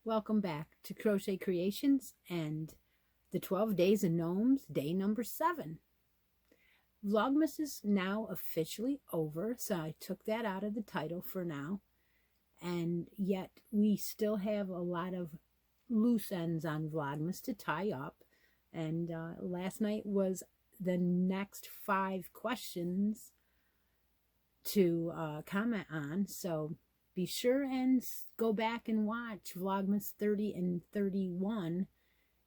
Welcome back to Crochet Creations and the 12 Days of Gnomes, day number 7. Vlogmas is now officially over, so I took that out of the title for now. And yet we still have a lot of loose ends on Vlogmas to tie up. And last night was the next 5 questions to comment on, so be sure and go back and watch Vlogmas 30 and 31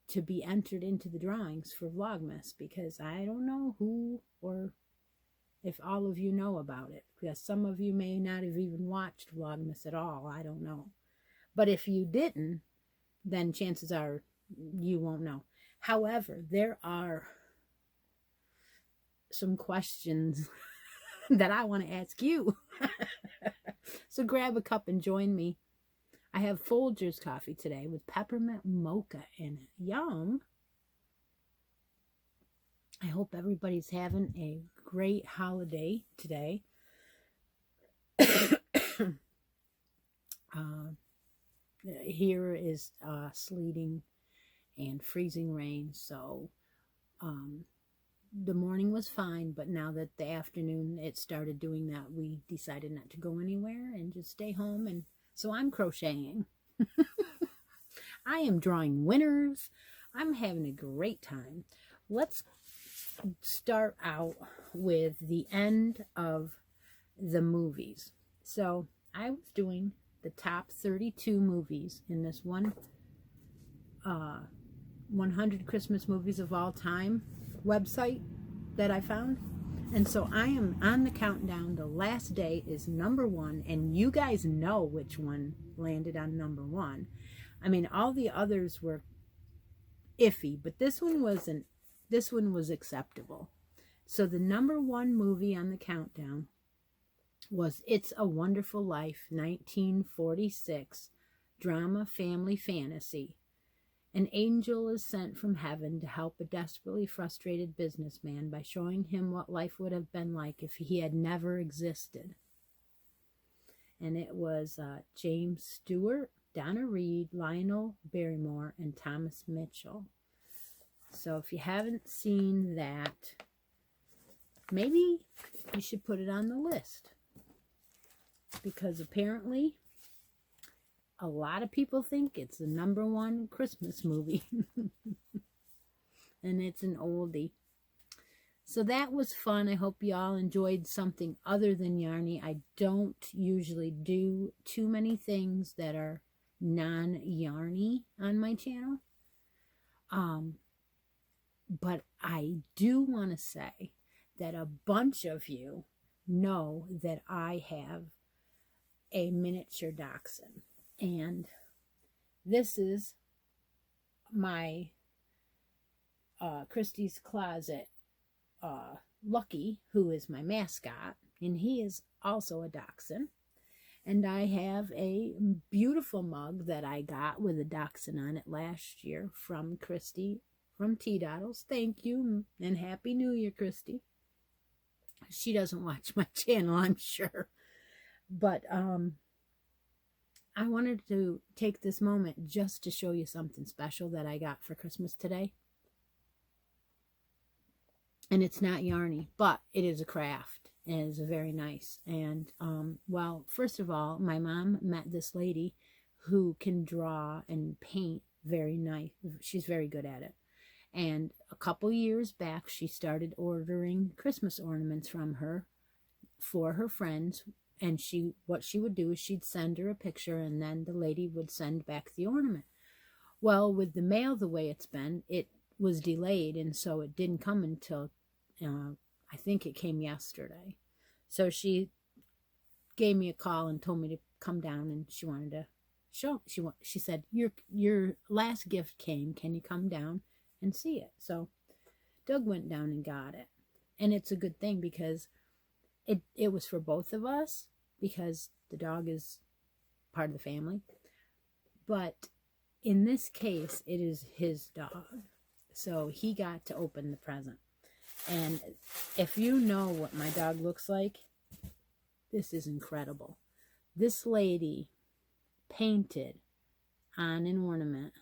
to be entered into the drawings for Vlogmas, because I don't know who or if all of you know about it, because some of you may not have even watched Vlogmas at all. I don't know. But if you didn't, then chances are you won't know. However, there are some questions that I want to ask you. So grab a cup and join me. I have Folgers coffee today with peppermint mocha in it. Yum! I hope everybody's having a great holiday today. Here is sleeting and freezing rain, so the morning was fine, but now that the afternoon it started doing that, we decided not to go anywhere and just stay home. And so I'm crocheting. I am drawing winners. I'm having a great time. Let's start out with the end of the movies. So I was doing the top 32 movies in this 100 Christmas movies of all time website that I found. And so I am on the countdown. The last day is number 1, and you guys know which one landed on number 1. I mean, all the others were iffy, but this one was acceptable. So the number 1 movie on the countdown was It's a Wonderful Life, 1946 drama family fantasy. An angel is sent from heaven to help a desperately frustrated businessman by showing him what life would have been like if he had never existed. And it was James Stewart, Donna Reed, Lionel Barrymore, and Thomas Mitchell. So if you haven't seen that, maybe you should put it on the list, because apparently a lot of people think it's the number 1 Christmas movie. And it's an oldie. So that was fun. I hope y'all enjoyed something other than yarny. I don't usually do too many things that are non-yarny on my channel. But I do want to say that a bunch of you know that I have a miniature dachshund. And this is my Christie's Closet Lucky, who is my mascot, and he is also a dachshund. And I have a beautiful mug that I got with a dachshund on it last year from Christy from T-Doddles. Thank you, and Happy New Year, Christy. She doesn't watch my channel, I'm sure. But I wanted to take this moment just to show you something special that I got for Christmas today. And it's not yarny, but it is a craft, and it is very nice. And, well, first of all, my mom met this lady who can draw and paint very nice. She's very good at it. And a couple years back, she started ordering Christmas ornaments from her for her friends. And what she would do is she'd send her a picture, and then the lady would send back the ornament. Well, with the mail the way it's been, it was delayed, and so it didn't come until, I think it came yesterday. So she gave me a call and told me to come down, and she wanted to show. She said, your last gift came. Can you come down and see it? So Doug went down and got it. And it's a good thing, because it was for both of us, because the dog is part of the family. But in this case, it is his dog. So he got to open the present. And if you know what my dog looks like, this is incredible. This lady painted on an ornament.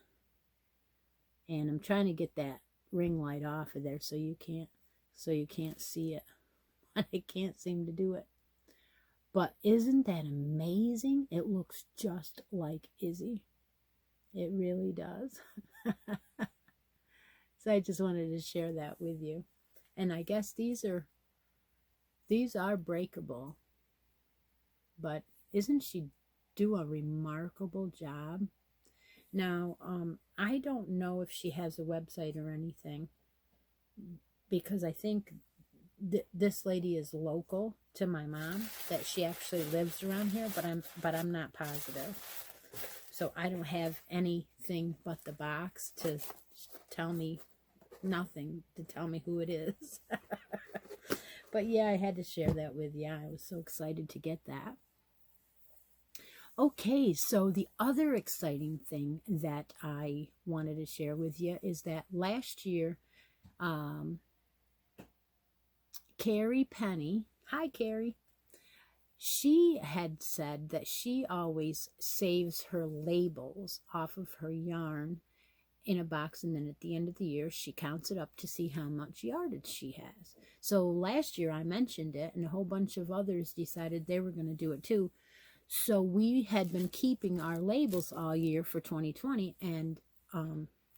And I'm trying to get that ring light off of there so you can't see it. I can't seem to do it. But isn't that amazing? It looks just like Izzy. It really does. So I just wanted to share that with you. And I guess these are breakable. But isn't she do a remarkable job? Now, I don't know if she has a website or anything, because I think this lady is local to my mom, that she actually lives around here, but I'm not positive. So I don't have anything but the box to tell me, nothing to tell me who it is. But yeah, I had to share that with you. I was so excited to get that. Okay, so the other exciting thing that I wanted to share with you is that last year, Carrie Penny, hi Carrie, she had said that she always saves her labels off of her yarn in a box, and then at the end of the year she counts it up to see how much yardage she has. So last year I mentioned it, and a whole bunch of others decided they were going to do it too. So we had been keeping our labels all year for 2020, and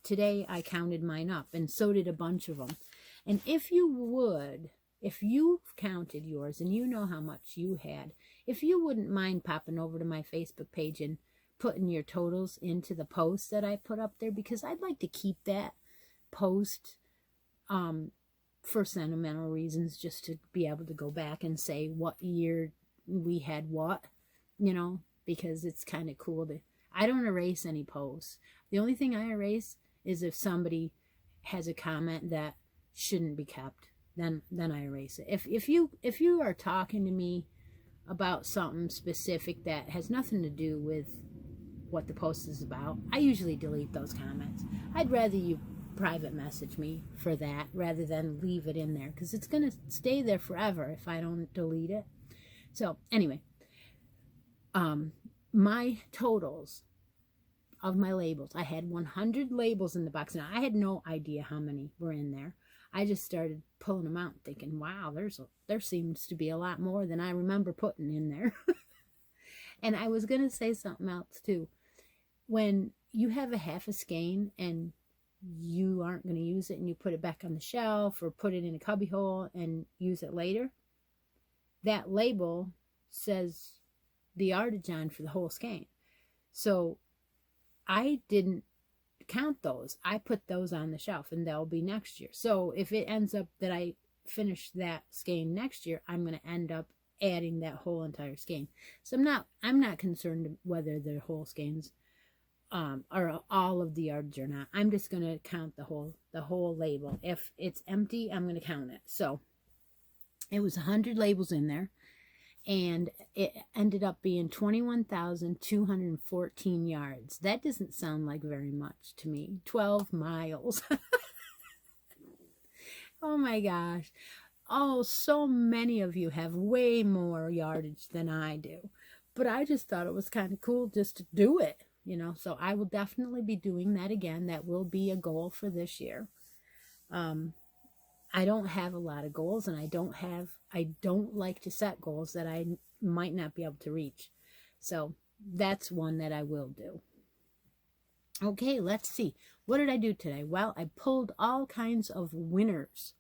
today I counted mine up, and so did a bunch of them. And if you counted yours and you know how much you had, if you wouldn't mind popping over to my Facebook page and putting your totals into the post that I put up there, because I'd like to keep that post for sentimental reasons, just to be able to go back and say what year we had what, because it's kind of cool to, I don't erase any posts. The only thing I erase is if somebody has a comment that shouldn't be kept, then I erase it. If you are talking to me about something specific that has nothing to do with what the post is about, I usually delete those comments. I'd rather you private message me for that rather than leave it in there, because it's going to stay there forever if I don't delete it. So anyway, my totals of my labels, I had 100 labels in the box. Now I had no idea how many were in there. I just started pulling them out thinking, wow, there seems to be a lot more than I remember putting in there. And I was going to say something else too. When you have a half a skein and you aren't going to use it, and you put it back on the shelf or put it in a cubby hole and use it later, that label says the yardage on for the whole skein. So I didn't count those. I put those on the shelf, and they'll be next year. So if it ends up that I finish that skein next year, I'm going to end up adding that whole entire skein. So I'm not concerned whether the whole skeins or all of the yardage or not. I'm just going to count the whole label. If it's empty, I'm going to count it. So it was 100 labels in there, and it ended up being 21,214 yards. That doesn't sound like very much to me. 12 miles. Oh my gosh. Oh, so many of you have way more yardage than I do. But I just thought it was kind of cool just to do it, So I will definitely be doing that again. That will be a goal for this year. I don't have a lot of goals, and I don't like to set goals that I might not be able to reach. So that's one that I will do. Okay, let's see. What did I do today? Well, I pulled all kinds of winners.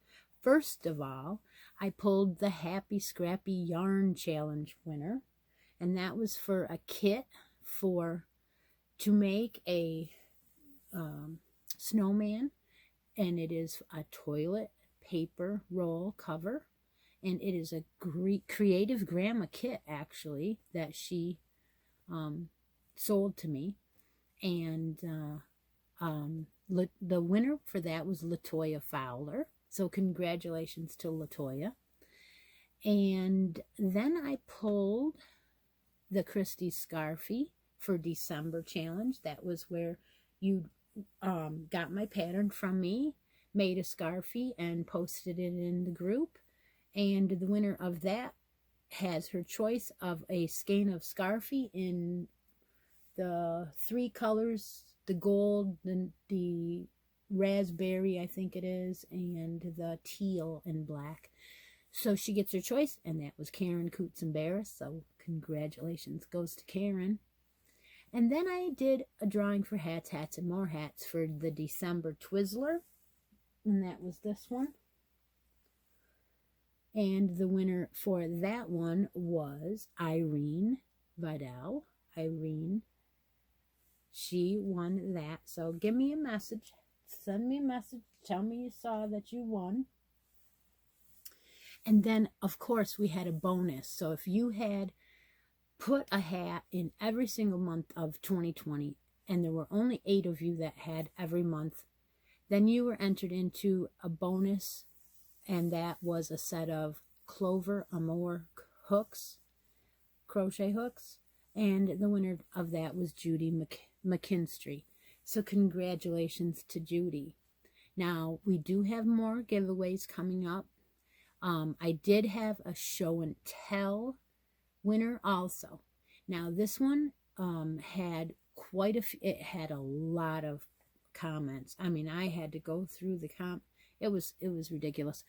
First of all, I pulled the Happy Scrappy Yarn Challenge winner, and that was for a kit to make a snowman, and it is a toilet paper roll cover, and it is a creative grandma kit actually that she sold to me, and the winner for that was Latoya Fowler. So congratulations to Latoya. And then I pulled the Christy Scarfie for December challenge. That was where you got my pattern from me, made a Scarfie, and posted it in the group. And the winner of that has her choice of a skein of Scarfie in the three colors, the gold, the raspberry, I think it is, and the teal and black. So she gets her choice, and that was Karen Coots and Barris. So congratulations goes to Karen. And then I did a drawing for hats, hats, and more hats for the December Twizzler. And that was this one. And the winner for that one was Irene Vidal. Irene, she won that. So give me a message. Send me a message. Tell me you saw that you won. And then, of course, we had a bonus. So if you had put a hat in every single month of 2020, and there were only 8 of you that had every month, then you were entered into a bonus, and that was a set of Clover Amour hooks, crochet hooks, and the winner of that was Judy McKinstry. So congratulations to Judy. Now, we do have more giveaways coming up. I did have a show and tell winner also. Now this one had quite a few, it had a lot of comments. I mean, I had to go through the it was ridiculous.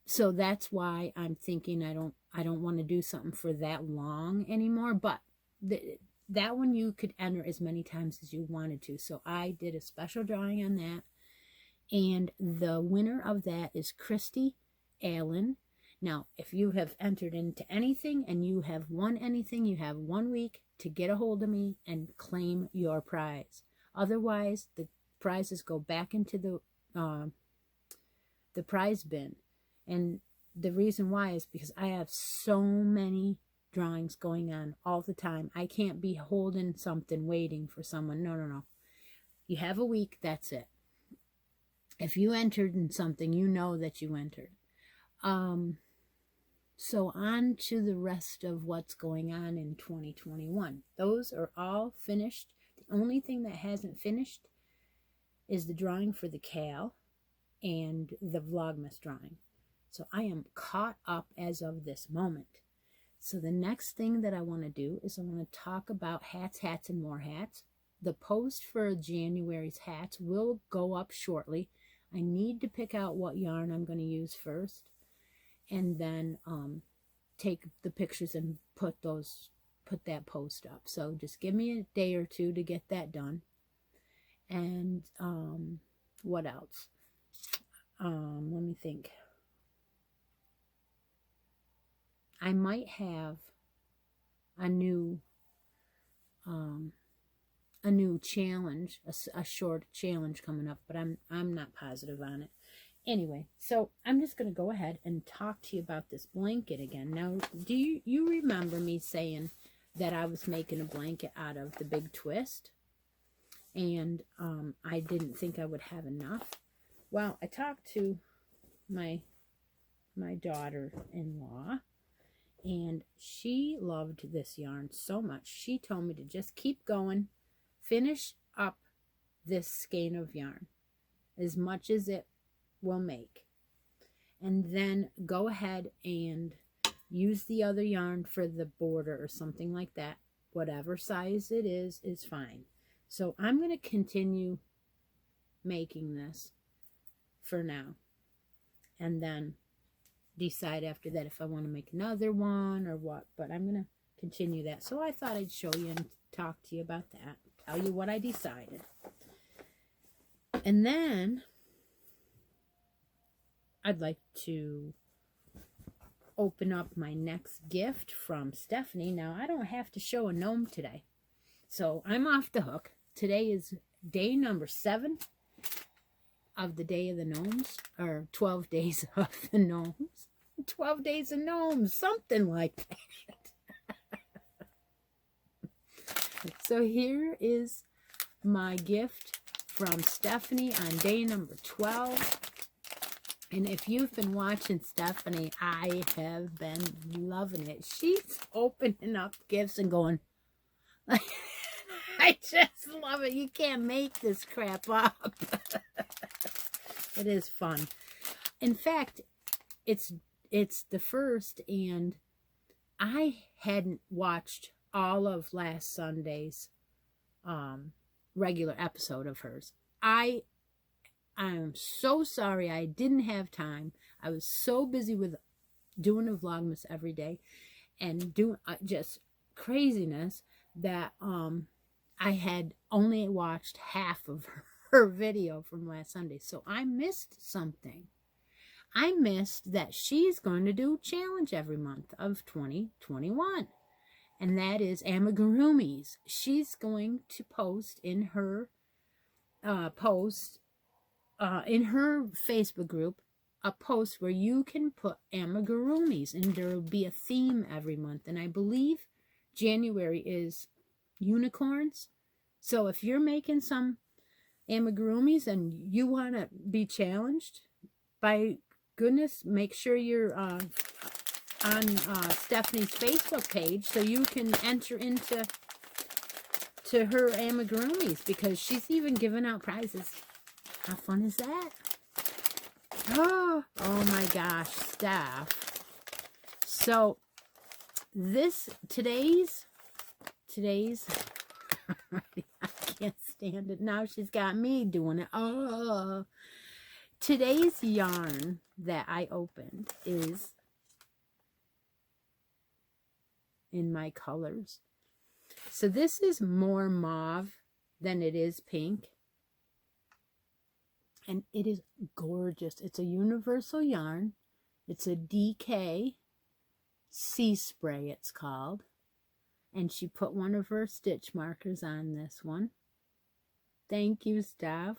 So that's why I'm thinking I don't want to do something for that long anymore, but that one you could enter as many times as you wanted to. So I did a special drawing on that, and the winner of that is Christy Allen. Now, if you have entered into anything and you have won anything, you have 1 week to get a hold of me and claim your prize. Otherwise, the prizes go back into the prize bin. And the reason why is because I have so many drawings going on all the time. I can't be holding something waiting for someone. No. You have a week, that's it. If you entered in something, you know that you entered. So on to the rest of what's going on in 2021. Those are all finished. The only thing that hasn't finished is the drawing for the Cal and the Vlogmas drawing. So I am caught up as of this moment. So the next thing that I want to do is I want to talk about hats, hats, and more hats. The post for January's hats will go up shortly. I need to pick out what yarn I'm going to use first, and then take the pictures and put that post up. So just give me a day or two to get that done. And what else? Let me think. I might have a new challenge, a short challenge coming up, but I'm not positive on it. Anyway, so I'm just going to go ahead and talk to you about this blanket again. Now, do you remember me saying that I was making a blanket out of the Big Twist? And I didn't think I would have enough. Well, I talked to my daughter-in-law, and she loved this yarn so much. She told me to just keep going, finish up this skein of yarn as much as it will make, and then go ahead and use the other yarn for the border or something like that. Whatever size it is fine. So I'm going to continue making this for now, and then decide after that if I want to make another one or what, but I'm going to continue that. So I thought I'd show you and talk to you about that, tell you what I decided. And then I'd like to open up my next gift from Stephanie. Now, I don't have to show a gnome today, so I'm off the hook. Today is day number 7 of the Day of the Gnomes, or 12 days of the Gnomes. 12 days of Gnomes, something like that. So here is my gift from Stephanie on day number 12. And if you've been watching Stephanie, I have been loving it. She's opening up gifts and going, I just love it. You can't make this crap up. It is fun. In fact, it's the first, and I hadn't watched all of last Sunday's regular episode of hers. I'm so sorry I didn't have time. I was so busy with doing a Vlogmas every day and doing just craziness that I had only watched half of her video from last Sunday. So I missed something. I missed that she's going to do a challenge every month of 2021. And that is amigurumis. She's going to post in her in her Facebook group a post where you can put amigurumis, and there will be a theme every month. And I believe January is unicorns. So if you're making some amigurumis and you want to be challenged, by goodness, make sure you're on Stephanie's Facebook page so you can enter into her amigurumis, because she's even giving out prizes. How fun is that? Oh my gosh, Steph. So today's I can't stand it. Now she's got me doing it. Oh, today's yarn that I opened is in my colors. So this is more mauve than it is pink. And it is gorgeous. It's a universal yarn. It's a DK Sea Spray, it's called. And she put one of her stitch markers on this one. Thank you, Steph.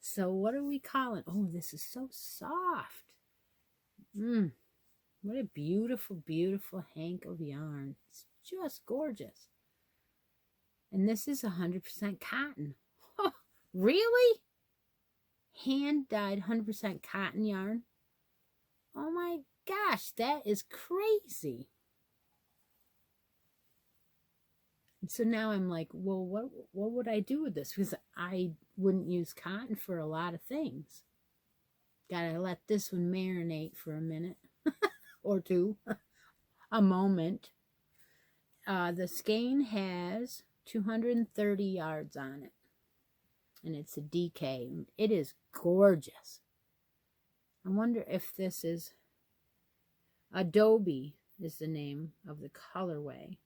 So what do we call it? Oh, this is so soft. What a beautiful, beautiful hank of yarn. It's just gorgeous. And this is 100% cotton. Oh, really? Hand-dyed 100% cotton yarn. Oh my gosh, that is crazy. And so now I'm like, well, what would I do with this? Because I wouldn't use cotton for a lot of things. Gotta let this one marinate for a minute or two, a moment. The skein has 230 yards on it, and it's a DK. It is gorgeous. I wonder if this is Adobe is the name of the colorway.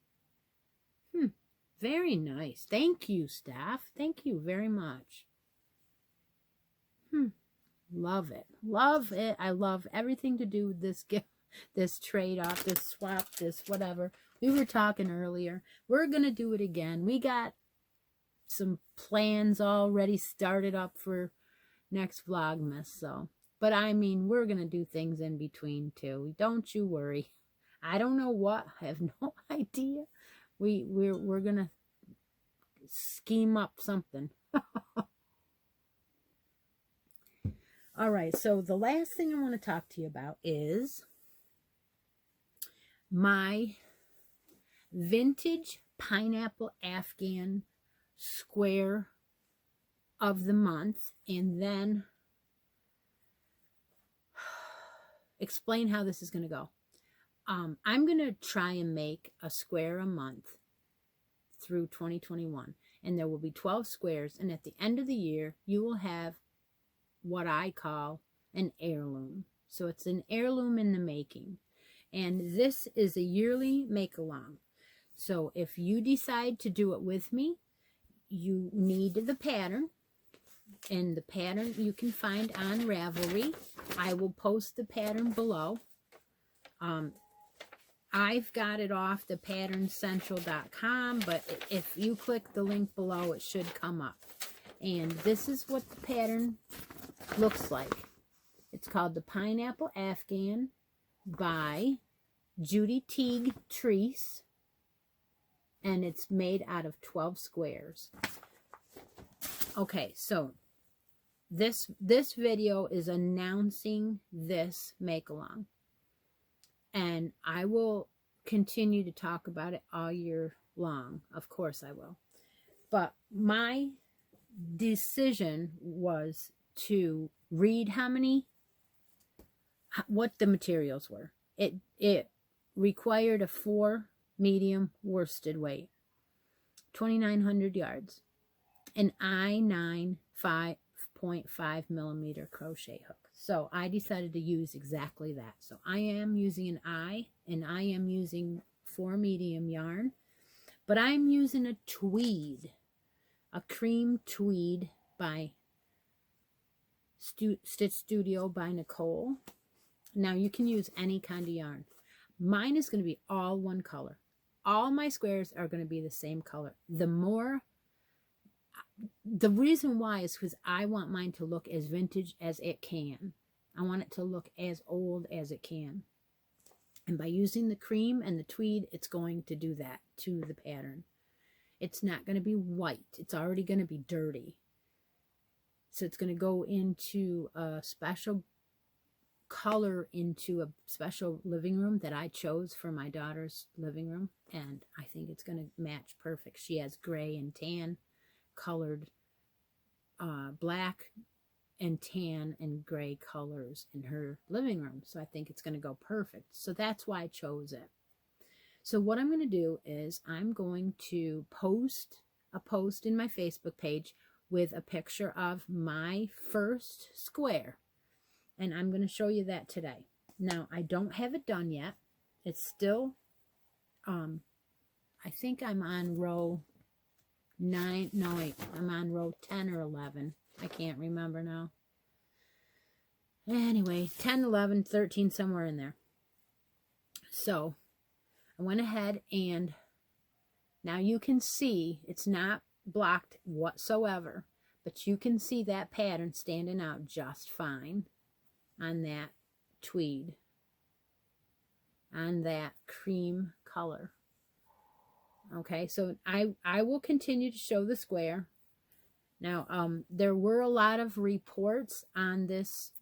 Very nice. Thank you, Steph. Thank you very much. Love it. Love it. I love everything to do with this gift, this trade-off, this swap, this whatever. We were talking earlier. We're going to do it again. We got some plans already started up for next Vlogmas. So, but I mean, we're going to do things in between too. Don't you worry. I don't know what. I have no idea. We're going to scheme up something. All right, so the last thing I want to talk to you about is my vintage pineapple afghan square of the month, and then explain how this is going to go. I'm going to try and make a square a month through 2021, and there will be 12 squares, and at the end of the year you will have what I call an heirloom. So it's an heirloom in the making, and this is a yearly make-along. So if you decide to do it with me, you need the pattern, and the pattern you can find on Ravelry. I will post the pattern below. I've got it off the patterncentral.com, but if you click the link below, it should come up. And this is what the pattern looks like. It's called the Pineapple Afghan by Judy Teague Treese, and it's made out of 12 squares. Okay, so this video is announcing this make-along, and I will continue to talk about it all year long. Of course I will. But my decision was to read what the materials were. It required a 4 medium worsted weight. 2,900 yards, an I-9 5.5 millimeter crochet hook. So I decided to use exactly that. So I am using an I, and I am using 4 medium yarn, but I'm using a tweed, a cream tweed by Stitch Studio by Nicole. Now you can use any kind of yarn. Mine is going to be all one color. All my squares are going to be the same color. The reason why is because I want mine to look as vintage as it can. I want it to look as old as it can. And by using the cream and the tweed, it's going to do that to the pattern. It's not going to be white. It's already going to be dirty. So it's going to go into a special color, into a special living room that I chose for my daughter's living room. And I think it's going to match perfect. She has gray and tan colored, black and tan and gray colors in her living room. So I think it's going to go perfect. So that's why I chose it. So what I'm going to do is I'm going to post a post in my Facebook page with a picture of my first square. And I'm going to show you that today. Now, I don't have it done yet. It's still, I think I'm on row 9. No, wait, I'm on row 10 or 11. I can't remember now. Anyway, 10, 11, 13, somewhere in there. So I went ahead and now you can see it's not blocked whatsoever, but you can see that pattern standing out just fine on that tweed, on that cream color. Okay, so I will continue to show the square. Now, there were a lot of reports on this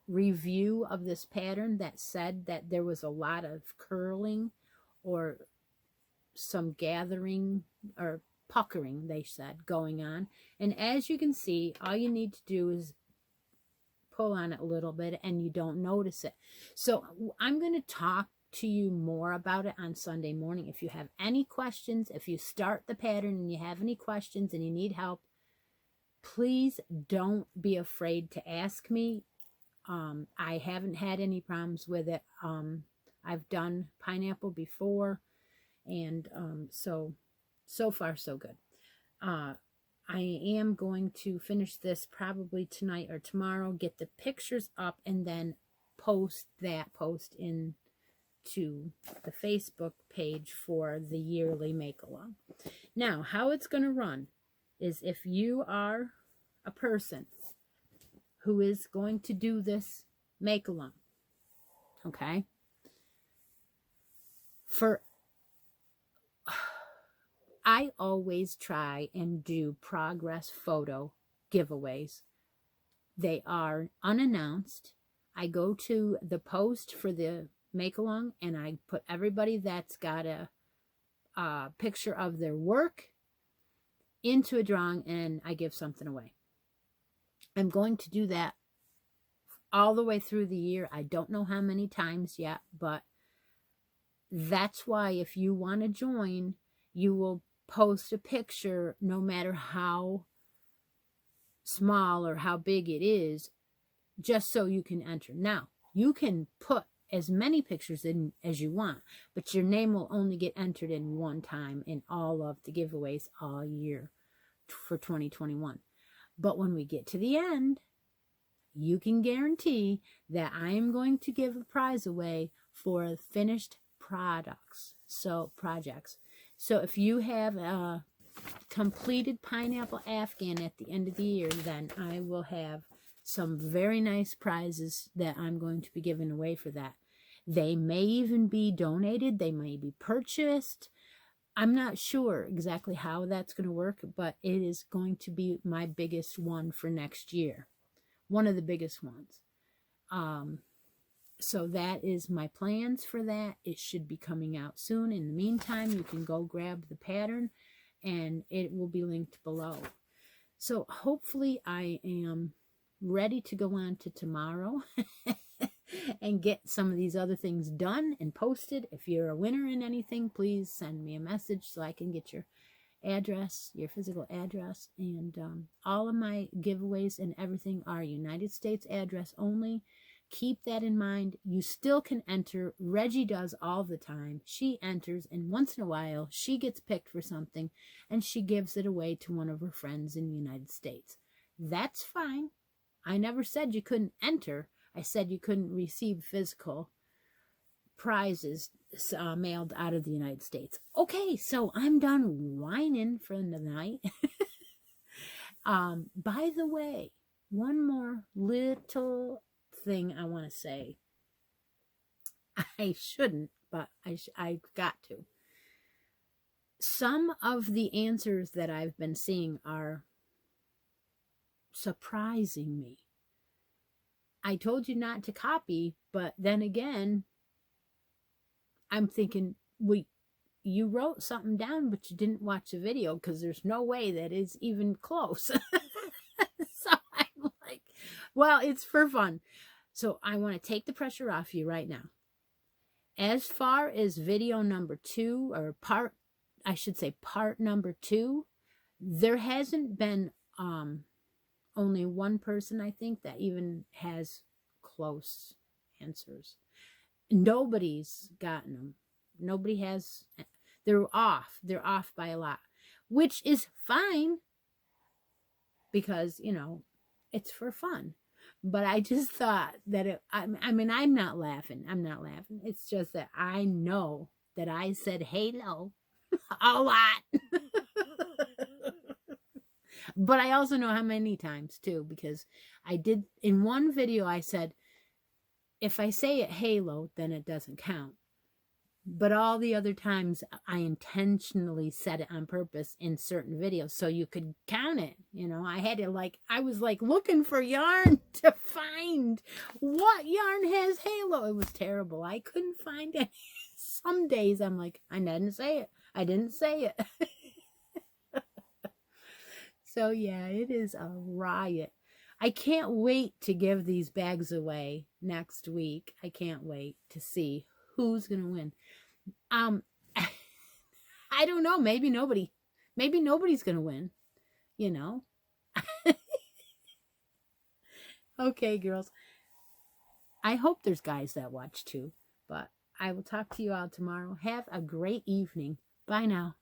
review of this pattern that said that there was a lot of curling or some gathering or puckering, they said, going on. And as you can see, all you need to do is pull on it a little bit and you don't notice it. So I'm going to talk to you more about it on Sunday morning. If you have any questions, if you start the pattern and you have any questions and you need help, please don't be afraid to ask me. I haven't had any problems with it. I've done pineapple before, and so far so good. I am going to finish this probably tonight or tomorrow, get the pictures up, and then post that post into the Facebook page for the yearly make-along. Now, how it's going to run is if you are a person who is going to do this make-along, okay? I always try and do progress photo giveaways. They are unannounced. I go to the post for the make-along and I put everybody that's got a picture of their work into a drawing and I give something away. I'm going to do that all the way through the year. I don't know how many times yet, but that's why if you want to join, you will post a picture no matter how small or how big it is, just so you can enter. Now, you can put as many pictures in as you want, but your name will only get entered in one time in all of the giveaways all year for 2021. But when we get to the end, you can guarantee that I am going to give a prize away for finished projects. So if you have a completed pineapple afghan at the end of the year, then I will have some very nice prizes that I'm going to be giving away for that. They may even be donated. They may be purchased. I'm not sure exactly how that's going to work, but it is going to be my biggest one for next year. One of the biggest ones. So that is my plans for that. It should be coming out soon. In the meantime, you can go grab the pattern and it will be linked below. So hopefully I am ready to go on to tomorrow and get some of these other things done and posted. If you're a winner in anything, please send me a message so I can get your address, your physical address. And all of my giveaways and everything are United States address only. Keep that in mind. You still can enter. Reggie does all the time. She enters, and once in a while, she gets picked for something, and she gives it away to one of her friends in the United States. That's fine. I never said you couldn't enter. I said you couldn't receive physical prizes mailed out of the United States. Okay, so I'm done whining for the night. By the way, one more little thing I want to say. I shouldn't, but I've got to. Some of the answers that I've been seeing are surprising me. I told you not to copy, but then again, I'm thinking, you wrote something down, but you didn't watch the video, because there's no way that is even close. So I'm like, well, it's for fun. So I want to take the pressure off you right now. As far as video number 2, or part number 2, there hasn't been only one person, I think, that even has close answers. Nobody's gotten them. Nobody has. They're off. They're off by a lot, which is fine, because, you know, it's for fun. But I just thought that I mean, I'm not laughing. It's just that I know that I said halo a lot. But I also know how many times too, because I did in one video, I said, if I say it halo, then it doesn't count. But all the other times, I intentionally said it on purpose in certain videos so you could count it. You know, I was looking for yarn to find what yarn has halo. It was terrible. I couldn't find any. Some days I'm like, I didn't say it. So yeah, it is a riot. I can't wait to give these bags away next week. I can't wait to see who's going to win. I don't know. Maybe nobody's going to win, you know? Okay, girls. I hope there's guys that watch too, but I will talk to you all tomorrow. Have a great evening. Bye now.